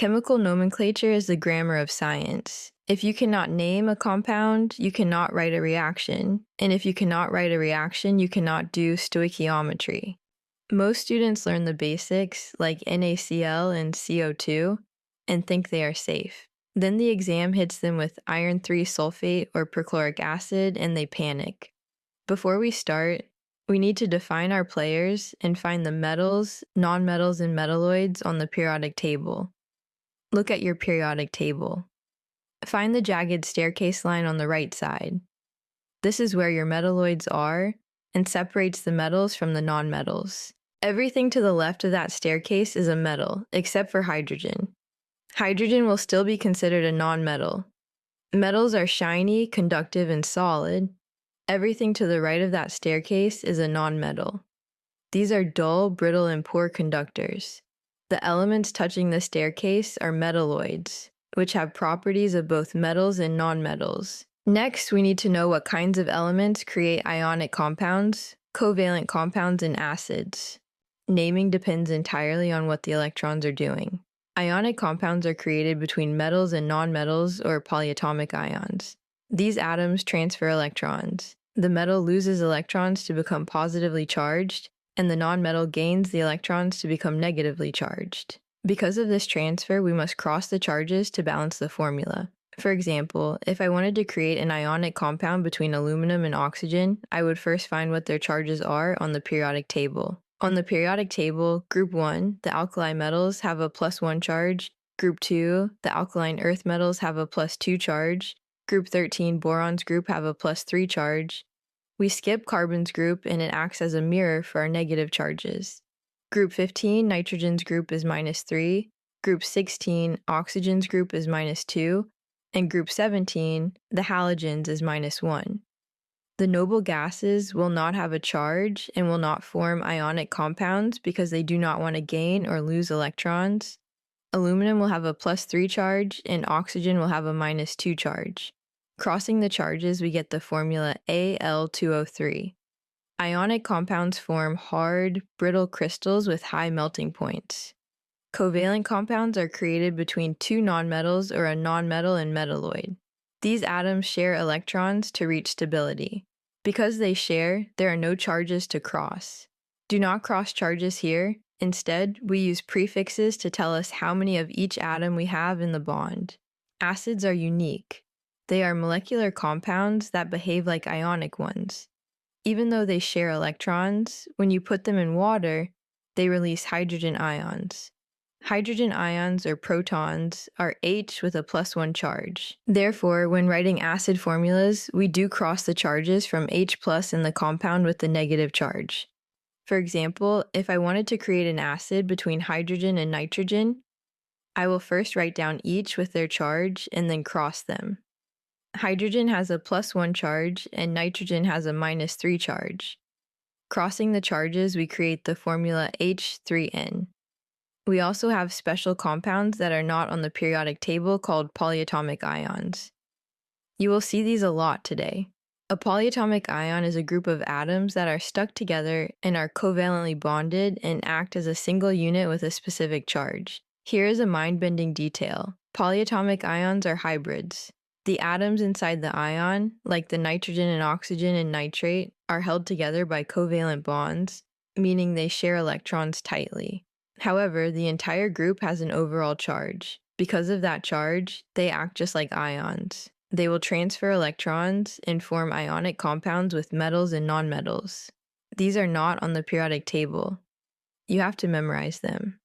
Chemical nomenclature is the grammar of science. If you cannot name a compound, you cannot write a reaction. And if you cannot write a reaction, you cannot do stoichiometry. Most students learn the basics, like NaCl and CO2, and think they are safe. Then the exam hits them with iron 3 sulfate or perchloric acid, and they panic. Before we start, we need to define our players and find the metals, nonmetals, and metalloids on the periodic table. Look at your periodic table. Find the jagged staircase line on the right side. This is where your metalloids are and separates the metals from the nonmetals. Everything to the left of that staircase is a metal, except for hydrogen. Hydrogen will still be considered a nonmetal. Metals are shiny, conductive, and solid. Everything to the right of that staircase is a nonmetal. These are dull, brittle, and poor conductors. The elements touching the staircase are metalloids, which have properties of both metals and nonmetals. Next, we need to know what kinds of elements create ionic compounds, covalent compounds, and acids. Naming depends entirely on what the electrons are doing. Ionic compounds are created between metals and nonmetals or polyatomic ions. These atoms transfer electrons. The metal loses electrons to become positively charged, and the nonmetal gains the electrons to become negatively charged. Because of this transfer, we must cross the charges to balance the formula. For example, if I wanted to create an ionic compound between aluminum and oxygen, I would first find what their charges are on the periodic table. On the periodic table, group 1, the alkali metals have a +1 charge. Group 2, the alkaline earth metals have a +2 charge. Group 13, boron's group have a +3 charge. We skip carbon's group and it acts as a mirror for our negative charges. Group 15, nitrogen's group is -3. Group 16, oxygen's group is -2. And group 17, the halogens, is -1. The noble gases will not have a charge and will not form ionic compounds because they do not want to gain or lose electrons. Aluminum will have a +3 charge and oxygen will have a -2 charge. Crossing the charges, we get the formula Al2O3. Ionic compounds form hard, brittle crystals with high melting points. Covalent compounds are created between two nonmetals or a nonmetal and metalloid. These atoms share electrons to reach stability. Because they share, there are no charges to cross. Do not cross charges here. Instead, we use prefixes to tell us how many of each atom we have in the bond. Acids are unique. They are molecular compounds that behave like ionic ones. Even though they share electrons, when you put them in water, they release hydrogen ions. Hydrogen ions, or protons, are H with a +1 charge. Therefore, when writing acid formulas, we do cross the charges from H+ in the compound with the negative charge. For example, if I wanted to create an acid between hydrogen and nitrogen, I will first write down each with their charge and then cross them. Hydrogen has a +1 charge and nitrogen has a -3 charge. Crossing the charges, we create the formula H3N. We also have special compounds that are not on the periodic table called polyatomic ions. You will see these a lot today. A polyatomic ion is a group of atoms that are stuck together and are covalently bonded and act as a single unit with a specific charge. Here is a mind-bending detail. Polyatomic ions are hybrids. The atoms inside the ion, like the nitrogen and oxygen and nitrate, are held together by covalent bonds, meaning they share electrons tightly. However, the entire group has an overall charge. Because of that charge, they act just like ions. They will transfer electrons and form ionic compounds with metals and nonmetals. These are not on the periodic table. You have to memorize them.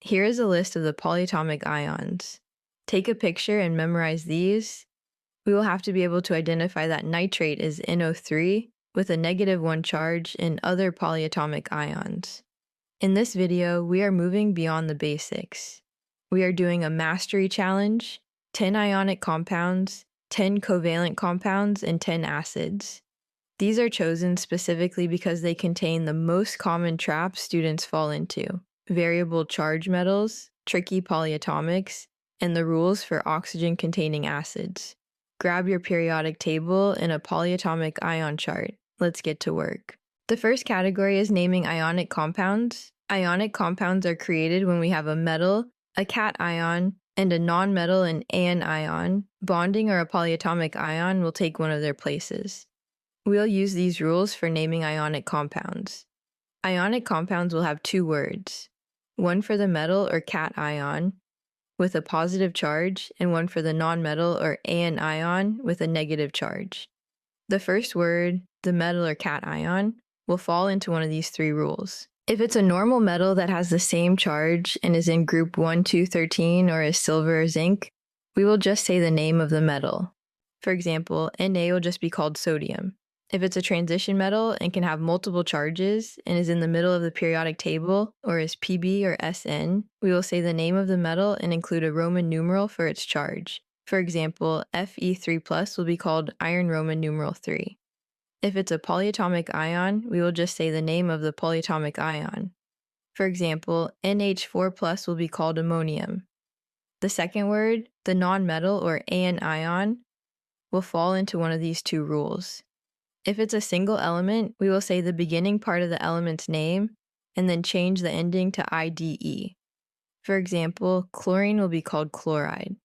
Here is a list of the polyatomic ions. Take a picture and memorize these. We will have to be able to identify that nitrate is NO3 with a -1 charge and other polyatomic ions. In this video, we are moving beyond the basics. We are doing a mastery challenge, 10 ionic compounds, 10 covalent compounds, and 10 acids. These are chosen specifically because they contain the most common traps students fall into: variable charge metals, tricky polyatomics, and the rules for oxygen-containing acids. Grab your periodic table and a polyatomic ion chart. Let's get to work. The first category is naming ionic compounds. Ionic compounds are created when we have a metal, a cation, and a nonmetal and an ion, bonding or a polyatomic ion will take one of their places. We'll use these rules for naming ionic compounds. Ionic compounds will have two words, one for the metal or cation with a positive charge, and one for the nonmetal or an ion with a negative charge. The first word, the metal or cation, will fall into one of these three rules. If it's a normal metal that has the same charge and is in group 1, 2, 13 or is silver or zinc, we will just say the name of the metal. For example, Na will just be called sodium. If it's a transition metal and can have multiple charges and is in the middle of the periodic table or is Pb or Sn, we will say the name of the metal and include a Roman numeral for its charge. For example, Fe3+ will be called iron Roman numeral 3. If it's a polyatomic ion, we will just say the name of the polyatomic ion. For example, NH4+ will be called ammonium. The second word, the nonmetal or an ion, will fall into one of these two rules. If it's a single element, we will say the beginning part of the element's name and then change the ending to IDE. For example, chlorine will be called chloride.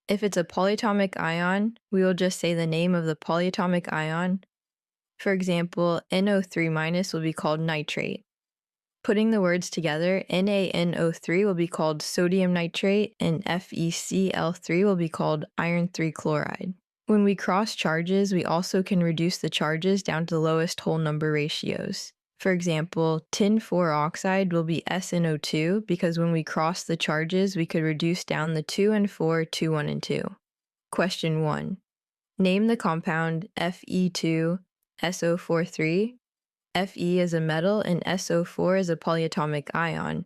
If it's a polyatomic ion, we will just say the name of the polyatomic ion. For example, NO3- will be called nitrate. Putting the words together, NaNO3 will be called sodium nitrate and FeCl3 will be called iron 3 chloride. When we cross charges, we also can reduce the charges down to the lowest whole number ratios. For example, tin 4 oxide will be SNO2 because when we cross the charges, we could reduce down the 2 and 4 to 1 and 2. Question 1. Name the compound Fe2SO43. Fe is a metal and SO4 is a polyatomic ion,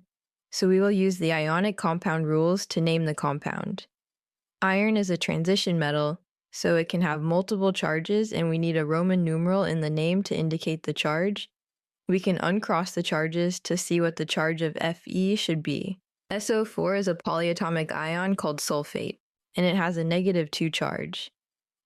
so we will use the ionic compound rules to name the compound. Iron is a transition metal, so it can have multiple charges and we need a Roman numeral in the name to indicate the charge. We can uncross the charges to see what the charge of Fe should be. SO4 is a polyatomic ion called sulfate, and it has a -2 charge.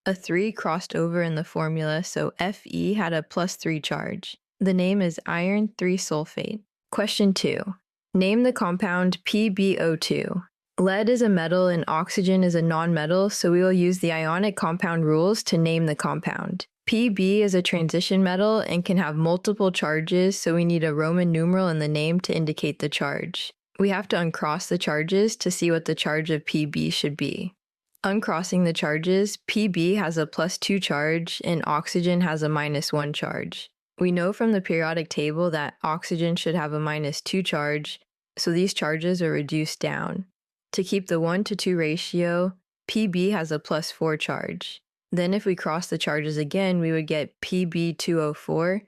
A 3 crossed over in the formula, so Fe had a +3 charge. The name is iron 3 sulfate. Question 2. Name the compound PbO2. Lead is a metal and oxygen is a nonmetal, so we will use the ionic compound rules to name the compound. Pb is a transition metal and can have multiple charges, so we need a Roman numeral in the name to indicate the charge. We have to uncross the charges to see what the charge of Pb should be. Uncrossing the charges, Pb has a +2 charge and oxygen has a -1 charge. We know from the periodic table that oxygen should have a -2 charge, so these charges are reduced down. To keep the 1-to-2 ratio, Pb has a +4 charge. Then if we cross the charges again, we would get Pb2O4,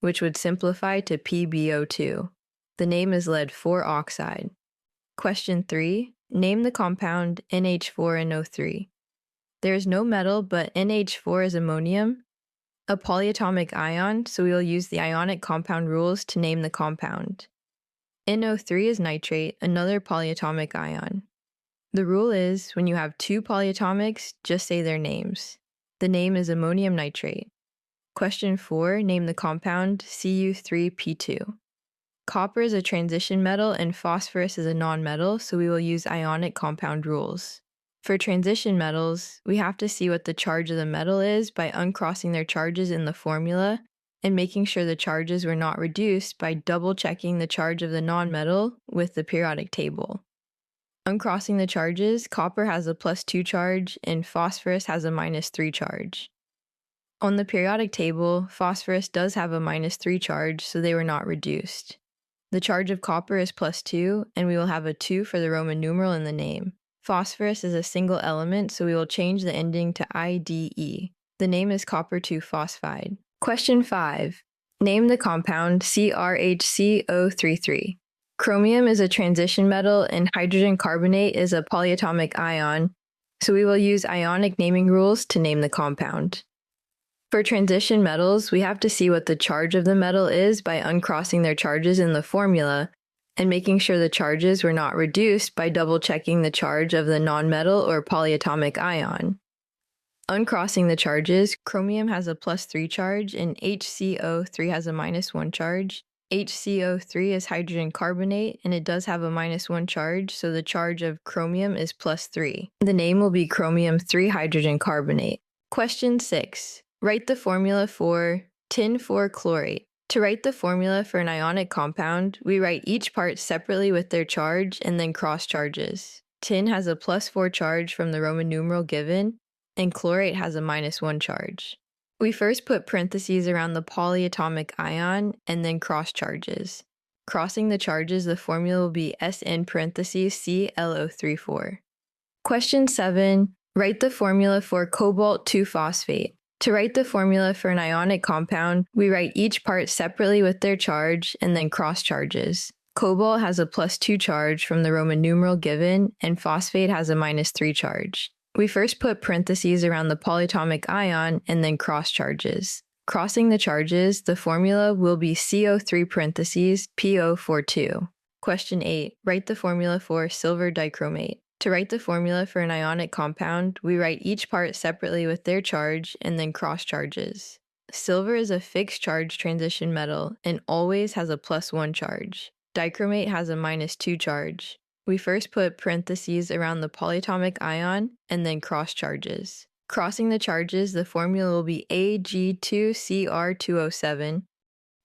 which would simplify to PbO2. The name is lead 4 oxide. Question 3. Name the compound NH4NO3. There is no metal, but NH4 is ammonium, a polyatomic ion, so we will use the ionic compound rules to name the compound. NO3 is nitrate, another polyatomic ion. The rule is, when you have two polyatomics, just say their names. The name is ammonium nitrate. Question 4, name the compound Cu3P2. Copper is a transition metal and phosphorus is a nonmetal, so we will use ionic compound rules. For transition metals, we have to see what the charge of the metal is by uncrossing their charges in the formula and making sure the charges were not reduced by double-checking the charge of the nonmetal with the periodic table. Uncrossing the charges, copper has a +2 charge and phosphorus has a -3 charge. On the periodic table, phosphorus does have a -3 charge, so they were not reduced. The charge of copper is +2, and we will have a 2 for the Roman numeral in the name. Phosphorus is a single element, so we will change the ending to IDE. The name is copper 2 phosphide. Question 5. Name the compound CrHCO33. Chromium is a transition metal and hydrogen carbonate is a polyatomic ion, so we will use ionic naming rules to name the compound. For transition metals, we have to see what the charge of the metal is by uncrossing their charges in the formula and making sure the charges were not reduced by double-checking the charge of the nonmetal or polyatomic ion. Uncrossing the charges, chromium has a +3 charge and HCO3 has a -1 charge. HCO3 is hydrogen carbonate, and it does have a -1 charge, so the charge of chromium is +3. The name will be chromium 3 hydrogen carbonate. Question 6. Write the formula for tin 4 chlorate. To write the formula for an ionic compound, we write each part separately with their charge and then cross charges. Tin has a +4 charge from the Roman numeral given, and chlorate has a -1 charge. We first put parentheses around the polyatomic ion and then cross charges. Crossing the charges, the formula will be SN parentheses ClO34. Question 7. Write the formula for cobalt 2 phosphate. To write the formula for an ionic compound, we write each part separately with their charge and then cross charges. Cobalt has a +2 charge from the Roman numeral given, and phosphate has a -3 charge. We first put parentheses around the polyatomic ion and then cross charges. Crossing the charges, the formula will be CO3 parentheses PO42. Question 8. Write the formula for silver dichromate. To write the formula for an ionic compound, we write each part separately with their charge and then cross charges. Silver is a fixed charge transition metal and always has a +1 charge. Dichromate has a -2 charge. We first put parentheses around the polyatomic ion and then cross charges. Crossing the charges, the formula will be Ag2Cr207.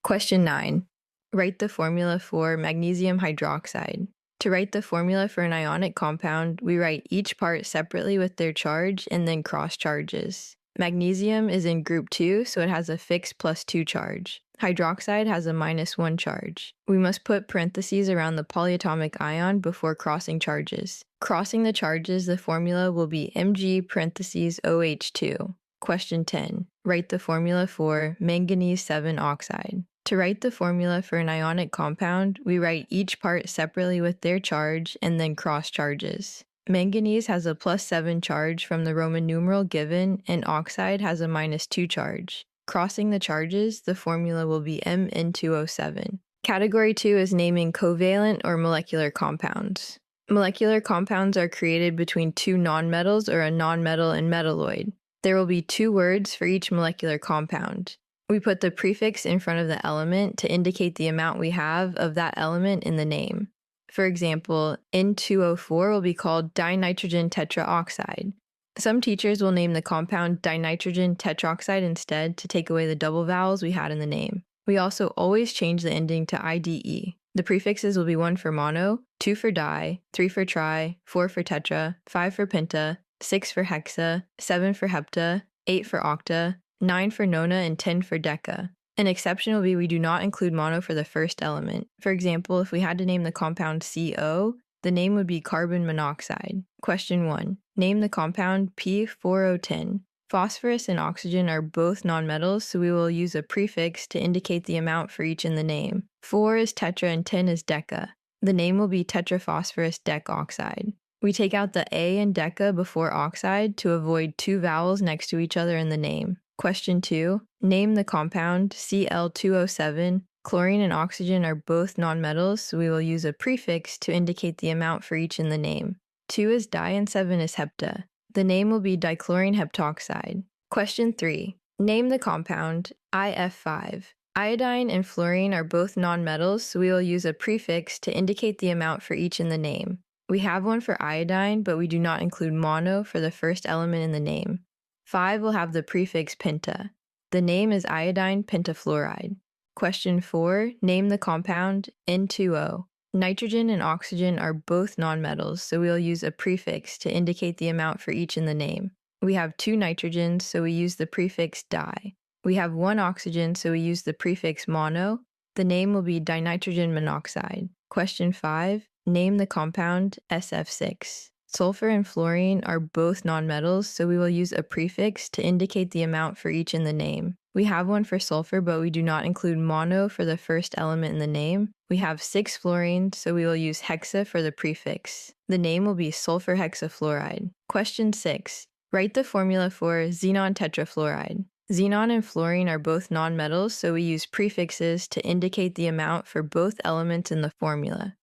Question 9. Write the formula for magnesium hydroxide. To write the formula for an ionic compound, we write each part separately with their charge and then cross charges. Magnesium is in group 2, so it has a fixed +2 charge. Hydroxide has a -1 charge. We must put parentheses around the polyatomic ion before crossing charges. Crossing the charges, the formula will be Mg parentheses OH2. Question 10. Write the formula for manganese 7 oxide. To write the formula for an ionic compound, we write each part separately with their charge and then cross charges. Manganese has a +7 charge from the Roman numeral given, and oxide has a -2 charge. Crossing the charges, the formula will be Mn2O7. Category 2 is naming covalent or molecular compounds. Molecular compounds are created between two nonmetals or a nonmetal and metalloid. There will be 2 words for each molecular compound. We put the prefix in front of the element to indicate the amount we have of that element in the name. For example, N2O4 will be called dinitrogen tetraoxide. Some teachers will name the compound dinitrogen tetroxide instead to take away the double vowels we had in the name. We also always change the ending to IDE. The prefixes will be 1 for mono, 2 for di, 3 for tri, 4 for tetra, 5 for penta, 6 for hexa, 7 for hepta, 8 for octa, 9 for nona, and 10 for deca. An exception will be we do not include mono for the first element. For example, if we had to name the compound CO, the name would be carbon monoxide. Question 1. Name the compound P4010. Phosphorus and oxygen are both nonmetals, so we will use a prefix to indicate the amount for each in the name. 4 is tetra and 10 is deca. The name will be tetraphosphorus decoxide. We take out the A in deca before oxide to avoid 2 vowels next to each other in the name. Question 2. Name the compound Cl2O7. Chlorine and oxygen are both nonmetals, so we will use a prefix to indicate the amount for each in the name. 2 is di and 7 is hepta. The name will be dichlorine heptoxide. Question 3. Name the compound IF5. Iodine and fluorine are both nonmetals, so we will use a prefix to indicate the amount for each in the name. We have one for iodine, but we do not include mono for the first element in the name. 5 will have the prefix penta. The name is iodine pentafluoride. Question 4. Name the compound N2O. Nitrogen and oxygen are both nonmetals, so we'll use a prefix to indicate the amount for each in the name. We have 2 nitrogens, so we use the prefix di. We have 1 oxygen, so we use the prefix mono. The name will be dinitrogen monoxide. Question 5. Name the compound SF6. Sulfur and fluorine are both nonmetals, so we will use a prefix to indicate the amount for each in the name. We have one for sulfur, but we do not include mono for the first element in the name. We have 6 fluorines, so we will use hexa for the prefix. The name will be sulfur hexafluoride. Question 6. Write the formula for xenon tetrafluoride. Xenon and fluorine are both nonmetals, so we use prefixes to indicate the amount for both elements in the formula.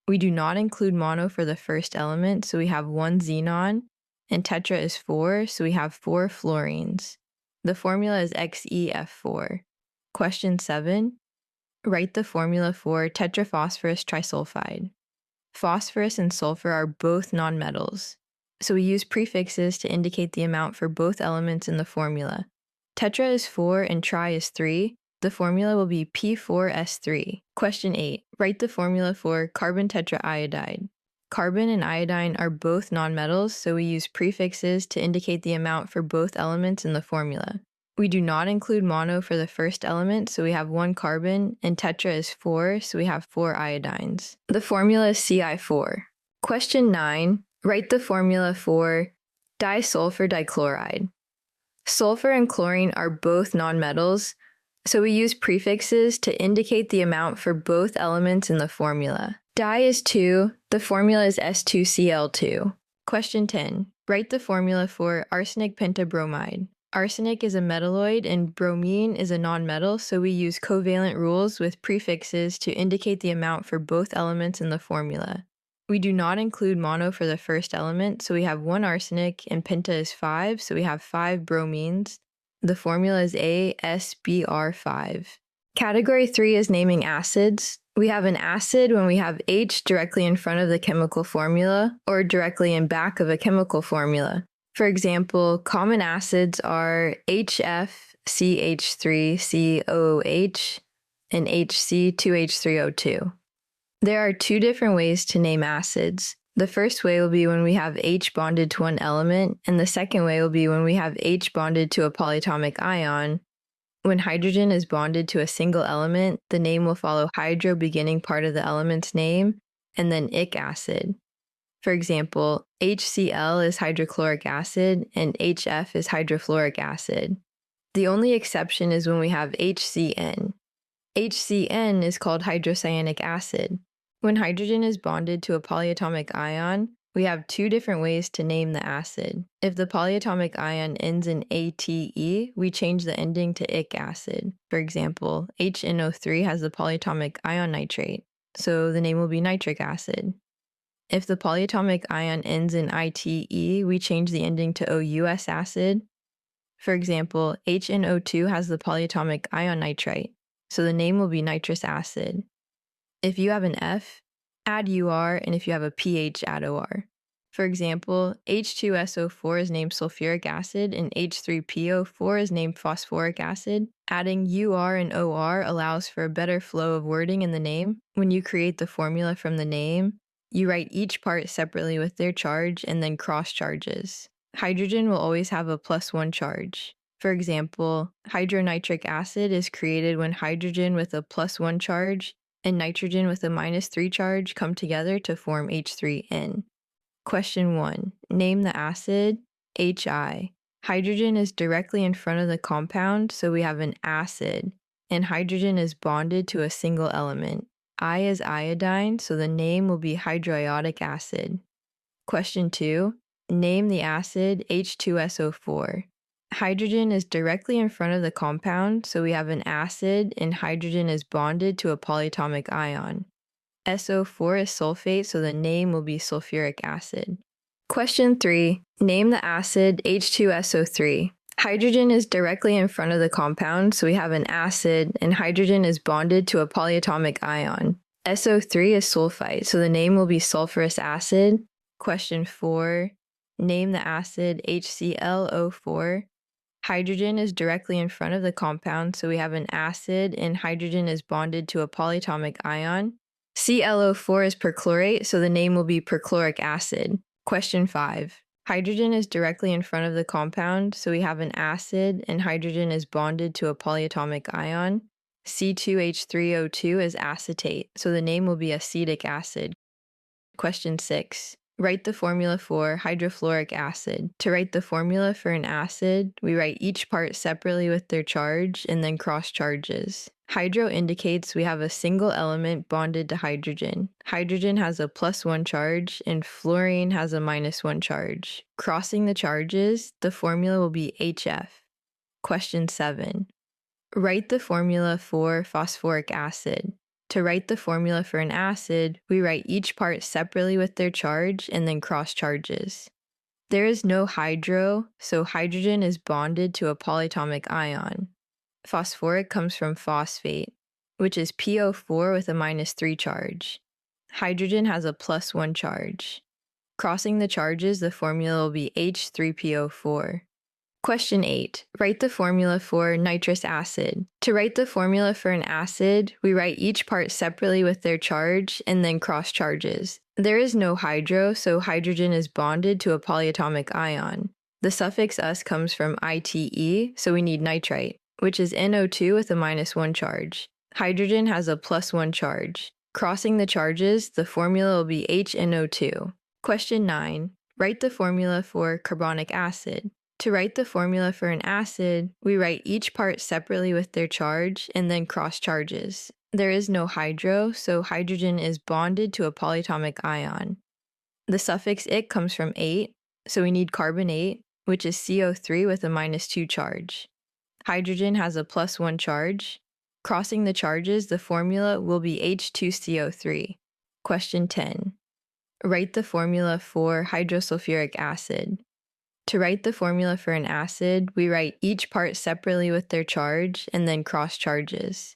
We do not include mono for the first element, so we have 1 xenon, and tetra is 4, so we have 4 fluorines. The formula is XeF4. Question 7. Write the formula for tetraphosphorus trisulfide. Phosphorus and sulfur are both nonmetals, so we use prefixes to indicate the amount for both elements in the formula. Tetra is 4 and tri is 3. The formula will be P4S3. Question 8. Write the formula for carbon tetraiodide. Carbon and iodine are both nonmetals, so we use prefixes to indicate the amount for both elements in the formula. We do not include mono for the first element, so we have 1 carbon, and tetra is 4, so we have 4 iodines. The formula is Ci4. Question 9. Write the formula for disulfur dichloride. Sulfur and chlorine are both nonmetals, so we use prefixes to indicate the amount for both elements in the formula. Di is 2, the formula is S2Cl2. Question 10. Write the formula for arsenic pentabromide. Arsenic is a metalloid and bromine is a nonmetal, so we use covalent rules with prefixes to indicate the amount for both elements in the formula. We do not include mono for the first element, so we have 1 arsenic, and penta is 5, so we have 5 bromines. The formula is AsBr5. Category 3 is naming acids. We have an acid when we have H directly in front of the chemical formula or directly in back of a chemical formula. For example, common acids are HFCH3COOH and HC2H3O2. There are 2 different ways to name acids. The first way will be when we have H bonded to one element, and the second way will be when we have H bonded to a polyatomic ion. When hydrogen is bonded to a single element, the name will follow hydro beginning part of the element's name, and then ic acid. For example, HCl is hydrochloric acid and HF is hydrofluoric acid. The only exception is when we have HCN. HCN is called hydrocyanic acid. When hydrogen is bonded to a polyatomic ion, we have 2 different ways to name the acid. If the polyatomic ion ends in ATE, we change the ending to ic acid. For example, HNO3 has the polyatomic ion nitrate, so the name will be nitric acid. If the polyatomic ion ends in ITE, we change the ending to OUS acid. For example, HNO2 has the polyatomic ion nitrite, so the name will be nitrous acid. If you have an F, add UR, and if you have a pH, add OR. For example, H2SO4 is named sulfuric acid and H3PO4 is named phosphoric acid. Adding UR and OR allows for a better flow of wording in the name. When you create the formula from the name, you write each part separately with their charge and then cross charges. Hydrogen will always have a +1 charge. For example, hydronitric acid is created when hydrogen with a +1 charge and nitrogen with a -3 charge come together to form H3N. Question 1. Name the acid HI. Hydrogen is directly in front of the compound, so we have an acid, and hydrogen is bonded to a single element. I is iodine, so the name will be hydroiodic acid. Question 2. Name the acid H2SO4. Hydrogen is directly in front of the compound, so we have an acid and hydrogen is bonded to a polyatomic ion. SO4 is sulfate, so the name will be sulfuric acid. Question 3. Name the acid H2SO3. Hydrogen is directly in front of the compound, so we have an acid, and hydrogen is bonded to a polyatomic ion. SO3 is sulfite, so the name will be sulfurous acid. Question 4. Name the acid HClO4. Hydrogen is directly in front of the compound, so we have an acid, and hydrogen is bonded to a polyatomic ion. ClO4 is perchlorate, so the name will be perchloric acid. Question 5. Hydrogen is directly in front of the compound, so we have an acid, and hydrogen is bonded to a polyatomic ion. C2H3O2 is acetate, so the name will be acetic acid. Question 6. Write the formula for hydrofluoric acid. To write the formula for an acid, we write each part separately with their charge and then cross charges. Hydro indicates we have a single element bonded to hydrogen. Hydrogen has a +1 charge and fluorine has a -1 charge. Crossing the charges, the formula will be HF. Question 7. Write the formula for phosphoric acid. To write the formula for an acid, we write each part separately with their charge and then cross charges. There is no hydro, so hydrogen is bonded to a polyatomic ion. Phosphoric comes from phosphate. which is PO4 with a -3 charge. Hydrogen has a +1 charge. Crossing the charges, the formula will be H3PO4. Question 8. Write the formula for nitrous acid. To write the formula for an acid, we write each part separately with their charge and then cross charges. There is no hydro, so hydrogen is bonded to a polyatomic ion. The suffix -us comes from ITE, so we need nitrite, which is NO2 with a -1 charge. Hydrogen has a +1 charge. Crossing the charges, the formula will be HNO2. Question 9. Write the formula for carbonic acid. To write the formula for an acid, we write each part separately with their charge and then cross charges. There is no hydro, so hydrogen is bonded to a polyatomic ion. The suffix -ite comes from 8, so we need carbonate, which is CO3 with a -2 charge. Hydrogen has a +1 charge. Crossing the charges, the formula will be H2CO3. Question 10. Write the formula for hydrosulfuric acid. To write the formula for an acid, we write each part separately with their charge and then cross charges.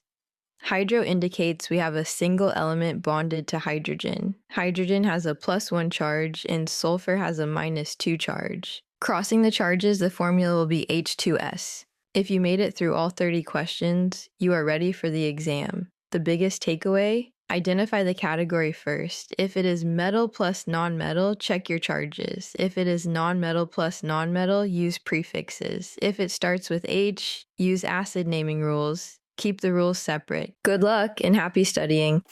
Hydro indicates we have a single element bonded to hydrogen. Hydrogen has a +1 charge and sulfur has a -2 charge. Crossing the charges, the formula will be H2S. If you made it through all 30 questions, you are ready for the exam. The biggest takeaway? Identify the category first. If it is metal plus nonmetal, check your charges. If it is nonmetal plus nonmetal, use prefixes. If it starts with H, use acid naming rules. Keep the rules separate. Good luck and happy studying!